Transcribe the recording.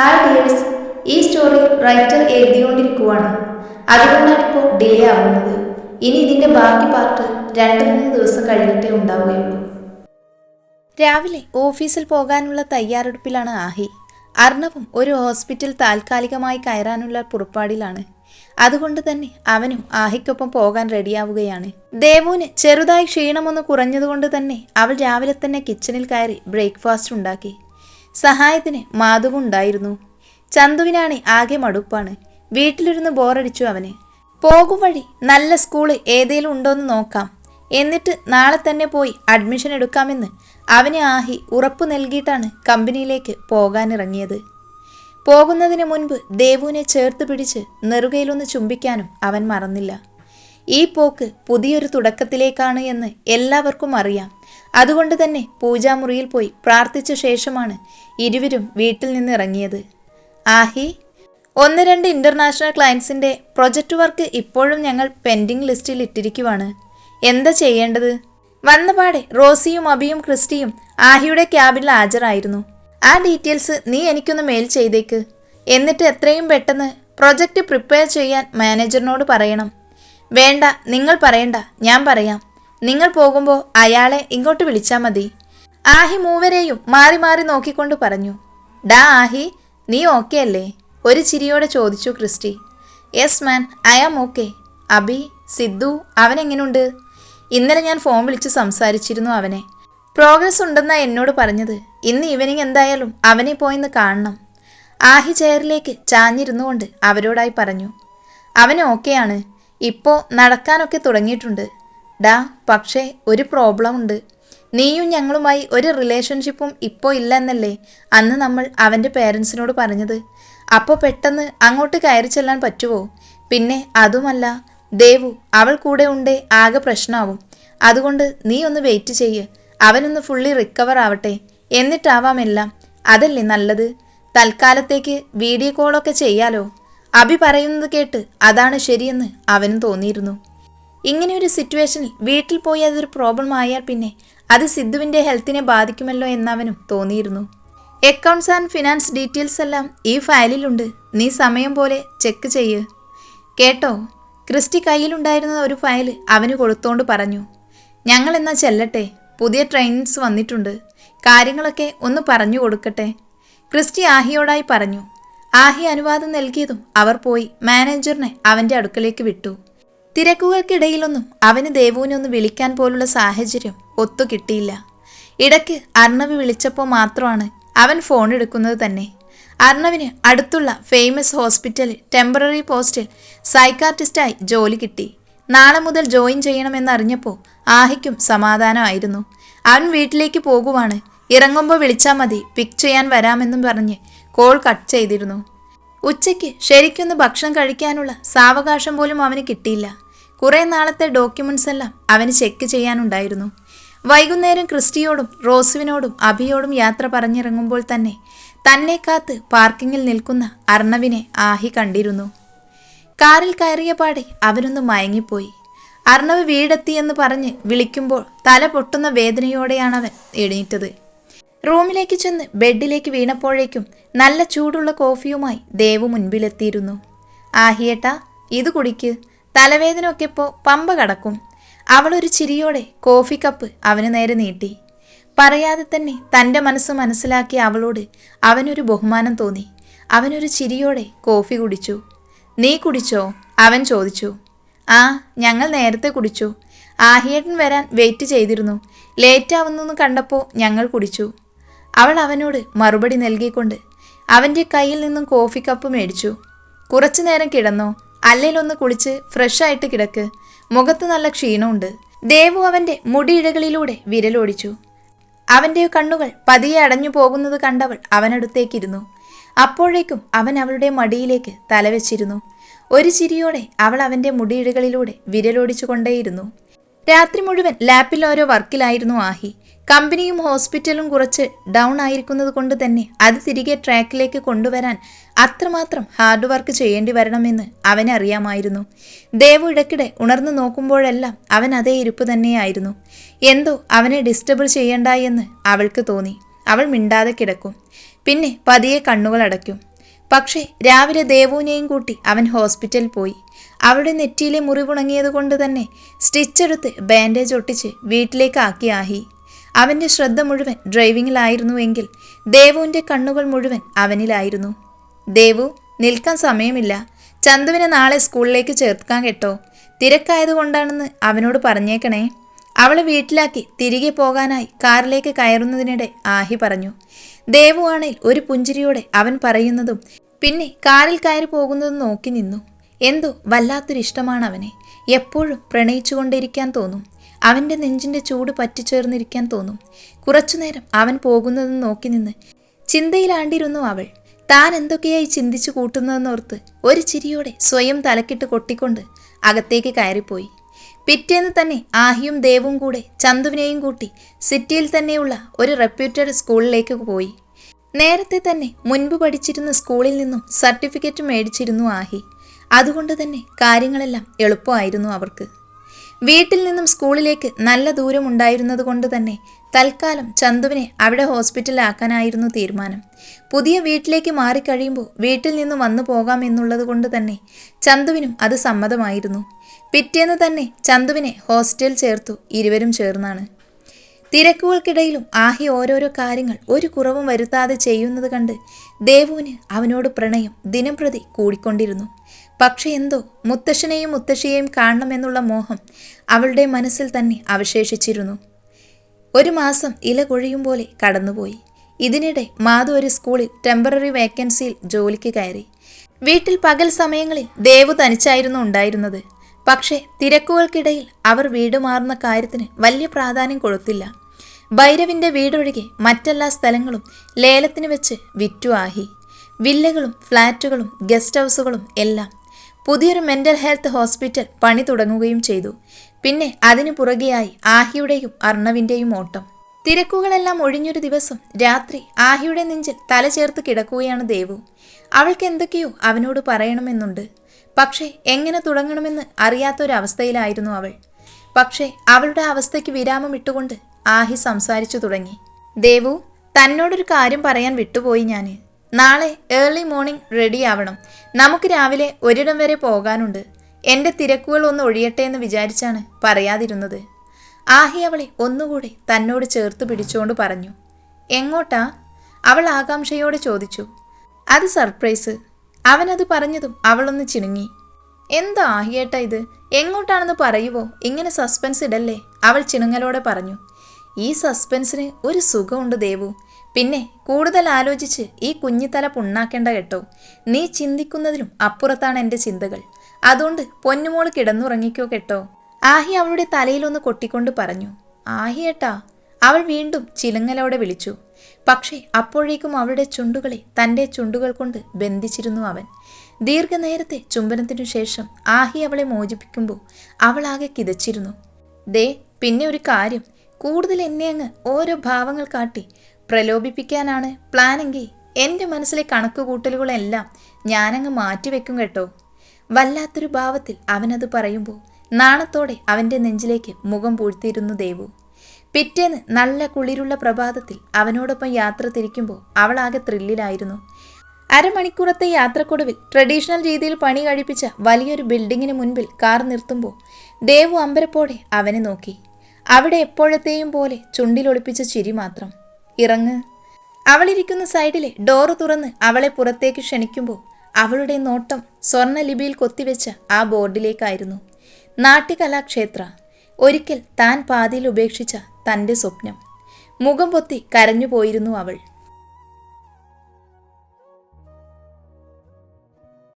Hi dears, ഈ story writer എഴുതിക്കൊണ്ടിരിക്കുവാണ്. അതുകൊണ്ടാണിപ്പോൾ delay ആവുന്നത്. ഇനി ഇതിൻ്റെ ബാക്കി പാർട്ട് 2-3 ദിവസം കഴിഞ്ഞിട്ടേ ഉണ്ടാവുകയുള്ളൂ. രാവിലെ ഓഫീസിൽ പോകാനുള്ള തയ്യാറെടുപ്പിലാണ് ആഹി. അർണവും ഒരു ഹോസ്പിറ്റൽ താൽക്കാലികമായി കയറാനുള്ള പുറപ്പാടിലാണ്. അതുകൊണ്ട് തന്നെ അവനും ആഹിക്കൊപ്പം പോകാൻ റെഡിയാവുകയാണ്. ദേവുവിന് ചെറുതായി ക്ഷീണമൊന്ന് കുറഞ്ഞതുകൊണ്ട് തന്നെ അവൾ രാവിലെ തന്നെ കിച്ചണിൽ കയറി ബ്രേക്ക്ഫാസ്റ്റ് ഉണ്ടാക്കി. സഹായത്തിന് മാധവ് ഉണ്ടായിരുന്നു. ചന്തുവിനാണ് ആകെ മടുപ്പാണ്. വീട്ടിലിരുന്ന് ബോറടിച്ചു അവന്. പോകും വഴി നല്ല സ്കൂള് ഏതേലും ഉണ്ടോയെന്ന് നോക്കാം, എന്നിട്ട് നാളെ തന്നെ പോയി അഡ്മിഷൻ എടുക്കാമെന്ന് അവന് ആഹി ഉറപ്പു നൽകിയിട്ടാണ് കമ്പനിയിലേക്ക് പോകാനിറങ്ങിയത്. പോകുന്നതിന് മുൻപ് ദേവുവിനെ ചേർത്ത് പിടിച്ച് നെറുകയിലൊന്ന് ചുംബിക്കാനും അവൻ മറന്നില്ല. ഈ പോക്ക് പുതിയൊരു തുടക്കത്തിലേക്കാണ് എന്ന് എല്ലാവർക്കും അറിയാം. അതുകൊണ്ട് തന്നെ പൂജാമുറിയിൽ പോയി പ്രാർത്ഥിച്ച ശേഷമാണ് ഇരുവരും വീട്ടിൽ നിന്ന് ഇറങ്ങിയത്. ആഹി, 1-2 ഇൻ്റർനാഷണൽ ക്ലയൻസിൻ്റെ പ്രൊജക്റ്റ് വർക്ക് ഇപ്പോഴും ഞങ്ങൾ പെൻഡിങ് ലിസ്റ്റിൽ ഇട്ടിരിക്കുവാണ്. എന്താ ചെയ്യേണ്ടത്? വന്നപാടെ റോസിയും അബിയും ക്രിസ്റ്റിയും ആഹിയുടെ ക്യാബിനിൽ ഹാജരായിരുന്നു. ആ ഡീറ്റെയിൽസ് നീ എനിക്കൊന്ന് മെയിൽ ചെയ്തേക്ക്. എന്നിട്ട് എത്രയും പെട്ടെന്ന് പ്രൊജക്റ്റ് പ്രിപ്പയർ ചെയ്യാൻ മാനേജറിനോട് പറയണം. വേണ്ട, നിങ്ങൾ പറയണ്ട, ഞാൻ പറയാം. നിങ്ങൾ പോകുമ്പോൾ അയാളെ ഇങ്ങോട്ട് വിളിച്ചാൽ മതി. ആഹി മൂവരെയും മാറി മാറി നോക്കിക്കൊണ്ട് പറഞ്ഞു. ഡാ ആഹി, നീ ഓക്കെ അല്ലേ? ഒരു ചിരിയോടെ ചോദിച്ചു Christy. Yes man, I am okay. Abi, Sidhu, അവനെങ്ങനെയുണ്ട്? ഇന്നലെ ഞാൻ ഫോൺ വിളിച്ച് സംസാരിച്ചിരുന്നു അവനെ. പ്രോഗ്രസ് ഉണ്ടെന്നാണ് എന്നോട് പറഞ്ഞത്. ഇന്ന് ഈവനിങ് എന്തായാലും അവനെ പോയിന്ന് കാണണം. ആഹി ചെയറിലേക്ക് ചാഞ്ഞിരുന്നുകൊണ്ട് അവരോടായി പറഞ്ഞു. അവൻ ഓക്കെയാണ്. ഇപ്പോൾ നടക്കാനൊക്കെ തുടങ്ങിയിട്ടുണ്ട്. ഡാ, പക്ഷേ ഒരു പ്രോബ്ലം ഉണ്ട്. നീയും ഞങ്ങളുമായി ഒരു റിലേഷൻഷിപ്പും ഇപ്പോൾ ഇല്ല എന്നല്ലേ അന്ന് നമ്മൾ അവൻ്റെ പേരൻസിനോട് പറഞ്ഞത്? അപ്പോൾ പെട്ടെന്ന് അങ്ങോട്ട് കയറി ചെല്ലാൻ പറ്റുമോ? പിന്നെ അതുമല്ല ദേവു, അവൾ കൂടെ ഉണ്ടേ ആകെ പ്രശ്നമാവും. അതുകൊണ്ട് നീ ഒന്ന് വെയിറ്റ് ചെയ്യ്. അവനൊന്ന് ഫുള്ളി റിക്കവർ ആവട്ടെ, എന്നിട്ടാവാം എല്ലാം. അതല്ലേ നല്ലത്. തൽക്കാലത്തേക്ക് വീഡിയോ കോളൊക്കെ ചെയ്യാലോ. അബി പറയുന്നത് കേട്ട് അതാണ് ശരിയെന്ന് അവനും തോന്നിയിരുന്നു. ഇങ്ങനെയൊരു സിറ്റുവേഷനിൽ വീട്ടിൽ പോയി അതൊരു പ്രോബ്ലം ആയാൽ പിന്നെ അത് സിദ്ധുവിൻ്റെ ഹെൽത്തിനെ ബാധിക്കുമല്ലോ എന്നവനും തോന്നിയിരുന്നു. അക്കൗണ്ട്സ് ആൻഡ് ഫിനാൻസ് ഡീറ്റെയിൽസ് എല്ലാം ഈ ഫയലിലുണ്ട്. നീ സമയം പോലെ ചെക്ക് ചെയ്യ് കേട്ടോ. ക്രിസ്റ്റി കയ്യിലുണ്ടായിരുന്ന ഒരു ഫയൽ അവന് കൊടുത്തോണ്ട് പറഞ്ഞു. ഞങ്ങൾ എന്നാൽ ചെല്ലട്ടെ, പുതിയ ട്രെയിനിങ്സ് വന്നിട്ടുണ്ട്. കാര്യങ്ങളൊക്കെ ഒന്ന് പറഞ്ഞു കൊടുക്കട്ടെ, ക്രിസ്റ്റി ആഹിയോടായി പറഞ്ഞു. ആഹി അനുവാദം നൽകിയതും അവർ പോയി മാനേജറിനെ അവൻ്റെ അടുക്കലേക്ക് വിട്ടു. തിരക്കുകൾക്കിടയിലൊന്നും അവന് ദേവുവിനെ ഒന്ന് വിളിക്കാൻ പോലുള്ള സാഹചര്യം ഒത്തു കിട്ടിയില്ല. ഇടയ്ക്ക് അർണവ് വിളിച്ചപ്പോൾ മാത്രമാണ് അവൻ ഫോൺ എടുക്കുന്നത് തന്നെ. അർണവിന് അടുത്തുള്ള ഫേമസ് ഹോസ്പിറ്റലിൽ ടെമ്പററി പോസ്റ്റിൽ സൈക്കാട്രിസ്റ്റായി ജോലി കിട്ടി. നാളെ മുതൽ ജോയിൻ ചെയ്യണമെന്നറിഞ്ഞപ്പോൾ ആഹിക്കും സമാധാനമായിരുന്നു. അവൻ വീട്ടിലേക്ക് പോകുവാണ്. ഇറങ്ങുമ്പോൾ വിളിച്ചാൽ മതി, പിക്ക് ചെയ്യാൻ വരാമെന്നും പറഞ്ഞ് കോൾ കട്ട് ചെയ്തിരുന്നു. ഉച്ചയ്ക്ക് ശരിക്കൊന്ന് ഭക്ഷണം കഴിക്കാനുള്ള സാവകാശം പോലും അവന് കിട്ടിയില്ല. കുറേ നാളത്തെ ഡോക്യുമെൻറ്റ്സ് എല്ലാം അവന് ചെക്ക് ചെയ്യാനുണ്ടായിരുന്നു. വൈകുന്നേരം ക്രിസ്റ്റിയോടും റോസുവിനോടും അഭിയോടും യാത്ര പറഞ്ഞിറങ്ങുമ്പോൾ തന്നെ കാത്ത് പാർക്കിങ്ങിൽ നിൽക്കുന്ന അർണവിനെ ആഹി കണ്ടിരുന്നു. കാറിൽ കയറിയ പാടെ അവനൊന്ന് മയങ്ങിപ്പോയി. അർണവ് വീടെത്തിയെന്ന് പറഞ്ഞ് വിളിക്കുമ്പോൾ തല പൊട്ടുന്ന വേദനയോടെയാണവൻ എണീറ്റത്. റൂമിലേക്ക് ചെന്ന് ബെഡിലേക്ക് വീണപ്പോഴേക്കും നല്ല ചൂടുള്ള കോഫിയുമായി ദേവു മുൻപിലെത്തിയിരുന്നു. ആഹിയേട്ടാ, ഇത് കുടിക്ക്, തലവേദന ഒക്കെ ഇപ്പോൾ പമ്പ കടക്കും. അവളൊരു ചിരിയോടെ കോഫി കപ്പ് അവന് നേരെ നീട്ടി. പറയാതെ തന്നെ തൻ്റെ മനസ്സ് മനസ്സിലാക്കിയ അവളോട് അവനൊരു ബഹുമാനം തോന്നി. അവനൊരു ചിരിയോടെ കോഫി കുടിച്ചു. നീ കുടിച്ചോ? അവൻ ചോദിച്ചു. ആ, ഞങ്ങൾ നേരത്തെ കുടിച്ചു. ആഹിയേട്ടൻ വരാൻ വെയിറ്റ് ചെയ്തിരുന്നു. ലേറ്റാവുന്നെന്ന് കണ്ടപ്പോൾ ഞങ്ങൾ കുടിച്ചു. അവൾ അവനോട് മറുപടി നൽകിക്കൊണ്ട് അവൻ്റെ കയ്യിൽ നിന്നും കോഫി കപ്പ് മേടിച്ചു. കുറച്ചു നേരം കിടന്നോ? അല്ലേലൊന്ന് കുളിച്ച് ഫ്രഷായിട്ട് കിടക്ക്. മുഖത്ത് നല്ല ക്ഷീണമുണ്ട്. ദേവു അവൻ്റെ മുടിയിഴകളിലൂടെ വിരലോടിച്ചു. അവൻ്റെ കണ്ണുകൾ പതിയെ അടഞ്ഞു പോകുന്നത് കണ്ടവൾ അവനടുത്തേക്കിരുന്നു. അപ്പോഴേക്കും അവൻ അവളുടെ മടിയിലേക്ക് തലവെച്ചിരുന്നു. ഒരു ചിരിയോടെ അവൾ അവൻ്റെ മുടിയിഴകളിലൂടെ വിരലോടിച്ചു കൊണ്ടേയിരുന്നു. രാത്രി മുഴുവൻ ലാപ്പിൽ ഓരോ വർക്കിലായിരുന്നു ആഹി. കമ്പനിയും ഹോസ്പിറ്റലും കുറച്ച് ഡൗൺ ആയിരിക്കുന്നത് കൊണ്ട് തന്നെ അത് തിരികെ ട്രാക്കിലേക്ക് കൊണ്ടുവരാൻ അത്രമാത്രം ഹാർഡ് വർക്ക് ചെയ്യേണ്ടി വരണമെന്ന് അവനറിയാമായിരുന്നു. ദേവു ഇടയ്ക്കിടെ ഉണർന്നു നോക്കുമ്പോഴെല്ലാം അവൻ അതേ ഇരിപ്പ് തന്നെയായിരുന്നു. എന്തോ അവനെ ഡിസ്റ്റർബ് ചെയ്യണ്ട എന്ന് അവൾക്ക് തോന്നി. അവൾ മിണ്ടാതെ കിടക്കും. പിന്നെ പതിയെ കണ്ണുകൾ അടയ്ക്കും. പക്ഷേ രാവിലെ ദേവുവിനെയും കൂട്ടി അവൻ ഹോസ്പിറ്റലിൽ പോയി. അവളുടെ നെറ്റിയിലെ മുറിവുണങ്ങിയത് കൊണ്ട് തന്നെ സ്റ്റിച്ചെടുത്ത് ബാൻഡേജ് ഒട്ടിച്ച് വീട്ടിലേക്ക് ആക്കി ആഹി. അവൻ്റെ ശ്രദ്ധ മുഴുവൻ ഡ്രൈവിങ്ങിലായിരുന്നുവെങ്കിൽ ദേവുവിൻ്റെ കണ്ണുകൾ മുഴുവൻ അവനിലായിരുന്നു. ദേവു, നിൽക്കാൻ സമയമില്ല. ചന്തുവിനെ നാളെ സ്കൂളിലേക്ക് ചേർക്കാൻ കേട്ടോ. തിരക്കായതുകൊണ്ടാണെന്ന് അവനോട് പറഞ്ഞേക്കണേ. അവളെ വീട്ടിലാക്കി തിരികെ പോകാനായി കാറിലേക്ക് കയറുന്നതിനിടെ ആഹി പറഞ്ഞു. ദേവു ആണേൽ ഒരു പുഞ്ചിരിയോടെ അവൻ പറയുന്നതും പിന്നെ കാറിൽ കയറി പോകുന്നതും നോക്കി നിന്നു. എന്തോ വല്ലാത്തൊരിഷ്ടമാണ് അവനെ. എപ്പോഴും പ്രണയിച്ചുകൊണ്ടിരിക്കാൻ തോന്നും. അവൻ്റെ നെഞ്ചിൻ്റെ ചൂട് പറ്റിച്ചേർന്നിരിക്കാൻ തോന്നും. കുറച്ചുനേരം അവൻ പോകുന്നതും നോക്കി നിന്ന് ചിന്തയിലാണ്ടിരുന്നു അവൾ. താൻ എന്തൊക്കെയായി ചിന്തിച്ചു കൂട്ടുന്നതെന്നോർത്ത് ഒരു ചിരിയോടെ സ്വയം തലക്കിട്ട് കൊട്ടിക്കൊണ്ട് അകത്തേക്ക് കയറിപ്പോയി. പിറ്റേന്ന് തന്നെ ആഹിയും ദേവും കൂടെ ചന്തുവിനെയും കൂട്ടി സിറ്റിയിൽ തന്നെയുള്ള ഒരു റെപ്യൂട്ടഡ് സ്കൂളിലേക്ക് പോയി. നേരത്തെ തന്നെ മുൻപ് പഠിച്ചിരുന്ന സ്കൂളിൽ നിന്നും സർട്ടിഫിക്കറ്റ് മേടിച്ചിരുന്നു ആഹി. അതുകൊണ്ട് തന്നെ കാര്യങ്ങളെല്ലാം എളുപ്പമായിരുന്നു അവർക്ക്. വീട്ടിൽ നിന്നും സ്കൂളിലേക്ക് നല്ല ദൂരം ഉണ്ടായിരുന്നത് കൊണ്ട് തന്നെ തൽക്കാലം ചന്തുവിനെ അവിടെ ഹോസ്പിറ്റലിലാക്കാനായിരുന്നു തീരുമാനം. പുതിയ വീട്ടിലേക്ക് മാറിക്കഴിയുമ്പോൾ വീട്ടിൽ നിന്ന് വന്നു പോകാം എന്നുള്ളത് കൊണ്ട് തന്നെ ചന്തുവിനും അത് സമ്മതമായിരുന്നു. പിറ്റേന്ന് തന്നെ ചന്തുവിനെ ഹോസ്റ്റലിൽ ചേർത്തു. ഇരുവരും ചേർന്നാണ്. തിരക്കുകൾക്കിടയിലും ആഹി ഓരോരോ കാര്യങ്ങൾ ഒരു കുറവും വരുത്താതെ ചെയ്യുന്നത് കണ്ട് ദേവുവിന് അവനോട് പ്രണയം ദിനം പ്രതി കൂടിക്കൊണ്ടിരുന്നു. പക്ഷെ എന്തോ മുത്തശ്ശനെയും മുത്തശ്ശിയെയും കാണണമെന്നുള്ള മോഹം അവളുടെ മനസ്സിൽ തന്നെ അവശേഷിച്ചിരുന്നു. ഒരു മാസം ഇല കൊഴിയും പോലെ കടന്നുപോയി. ഇതിനിടെ മാധു ഒരു സ്കൂളിൽ ടെമ്പററി വേക്കൻസിയിൽ ജോലിക്ക് കയറി. വീട്ടിൽ പകൽ സമയങ്ങളിൽ ദേവു തനിച്ചായിരുന്നു ഉണ്ടായിരുന്നത്. പക്ഷേ തിരക്കുകൾക്കിടയിൽ അവർ വീട് മാറുന്ന കാര്യത്തിന് വലിയ പ്രാധാന്യം കൊടുത്തില്ല. ഭൈരവിൻ്റെ വീടൊഴികെ മറ്റെല്ലാ സ്ഥലങ്ങളും ലേലത്തിന് വെച്ച് വിറ്റു ആഹി. വില്ലകളും ഫ്ലാറ്റുകളും ഗസ്റ്റ് ഹൗസുകളും എല്ലാം. പുതിയൊരു മെൻ്റൽ ഹെൽത്ത് ഹോസ്പിറ്റൽ പണി തുടങ്ങുകയും ചെയ്തു. പിന്നെ അതിനു പുറകെയായി ആഹിയുടെയും അർണവിൻ്റെയും ഓട്ടം. തിരക്കുകളെല്ലാം ഒഴിഞ്ഞൊരു ദിവസം രാത്രി ആഹിയുടെ നെഞ്ചിൽ തല ചേർത്ത് കിടക്കുകയാണ് ദേവു. അവൾക്ക് എന്തൊക്കെയോ അവനോട് പറയണമെന്നുണ്ട്. പക്ഷേ എങ്ങനെ തുടങ്ങണമെന്ന് അറിയാത്തൊരവസ്ഥയിലായിരുന്നു അവൾ. പക്ഷേ അവളുടെ അവസ്ഥയ്ക്ക് വിരാമം ഇട്ടുകൊണ്ട് ആഹി സംസാരിച്ചു തുടങ്ങി. ദേവു, തന്നോടൊരു കാര്യം പറയാൻ വിട്ടുപോയി ഞാൻ. നാളെ ഏർലി മോർണിംഗ് റെഡി ആവണം. നമുക്ക് രാവിലെ ഒരിടം വരെ പോകാനുണ്ട്. എൻ്റെ തിരക്കുകൾ ഒന്ന് ഒഴിയട്ടെ എന്ന് വിചാരിച്ചാണ് പറയാതിരുന്നത്. ആഹി അവളെ ഒന്നുകൂടെ തന്നോട് ചേർത്ത് പിടിച്ചുകൊണ്ട് പറഞ്ഞു. എങ്ങോട്ടാ? അവൾ ആകാംക്ഷയോടെ ചോദിച്ചു. അത് സർപ്രൈസ്. അവനത് പറഞ്ഞതും അവളൊന്ന് ചിണുങ്ങി. എന്താ ആഹിയേട്ടാ ഇത്? എങ്ങോട്ടാണെന്ന് പറയുവോ? ഇങ്ങനെ സസ്പെൻസ് ഇടല്ലേ? അവൾ ചിണുങ്ങലോടെ പറഞ്ഞു. ഈ സസ്പെൻസിന് ഒരു സുഖമുണ്ട് ദേവു. പിന്നെ കൂടുതൽ ആലോചിച്ച് ഈ കുഞ്ഞിത്തല പുണ്ണാക്കേണ്ട കേട്ടോ. നീ ചിന്തിക്കുന്നതിനും അപ്പുറത്താണ് എൻ്റെ ചിന്തകൾ. അതുകൊണ്ട് പൊന്നുമോള് കിടന്നുറങ്ങിക്കോ കേട്ടോ. ആഹി അവളുടെ തലയിലൊന്ന് കൊട്ടിക്കൊണ്ട് പറഞ്ഞു. ആഹിയേട്ടാ, അവൾ വീണ്ടും ചിലുങ്ങലോടെ വിളിച്ചു. പക്ഷേ അപ്പോഴേക്കും അവളുടെ ചുണ്ടുകളെ തൻ്റെ ചുണ്ടുകൾ കൊണ്ട് ബന്ധിച്ചിരുന്നു അവൻ. ദീർഘനേരത്തെ ചുംബനത്തിനു ശേഷം ആഹി അവളെ മോചിപ്പിക്കുമ്പോൾ അവളാകെ കിതച്ചിരുന്നു. ദേ, പിന്നെ ഒരു കാര്യം, കൂടുതൽ എന്നെ അങ്ങ് ഓരോ ഭാവങ്ങൾ കാട്ടി പ്രലോഭിപ്പിക്കാനാണ് പ്ലാനെങ്കിൽ എൻ്റെ മനസ്സിലെ കണക്കുകൂട്ടലുകളെല്ലാം ഞാനങ്ങ് മാറ്റിവെക്കും കേട്ടോ. വല്ലാത്തൊരു ഭാവത്തിൽ അവനത് പറയുമ്പോൾ നാണത്തോടെ അവൻ്റെ നെഞ്ചിലേക്ക് മുഖം പൂഴ്ത്തിയിരുന്നു ദേവു. പിറ്റേന്ന് നല്ല കുളിരുള്ള പ്രഭാതത്തിൽ അവനോടൊപ്പം യാത്ര തിരിക്കുമ്പോൾ അവളാകെ ത്രില്ലിലായിരുന്നു. അരമണിക്കൂറത്തെ യാത്രക്കൊടുവിൽ ട്രഡീഷണൽ രീതിയിൽ പണി കഴിപ്പിച്ച വലിയൊരു ബിൽഡിങ്ങിന് മുൻപിൽ കാർ നിർത്തുമ്പോൾ ദേവു അമ്പരപ്പോടെ അവനെ നോക്കി. അവിടെ എപ്പോഴത്തെയും പോലെ ചുണ്ടിലൊളിപ്പിച്ച ചിരി മാത്രം. ഇറങ്ങ്. അവളിരിക്കുന്ന സൈഡിലെ ഡോറ് തുറന്ന് അവളെ പുറത്തേക്ക് ക്ഷണിക്കുമ്പോൾ അവളുടെ നോട്ടം സ്വർണ്ണലിപിയിൽ കൊത്തിവെച്ച ആ ബോർഡിലേക്കായിരുന്നു. നാട്യകലാക്ഷേത്ര. ഒരിക്കൽ താൻ പാതിയിൽ ഉപേക്ഷിച്ച തൻ്റെ സ്വപ്നം. മുഖം പൊത്തി കരഞ്ഞു പോയിരുന്നു അവൾ.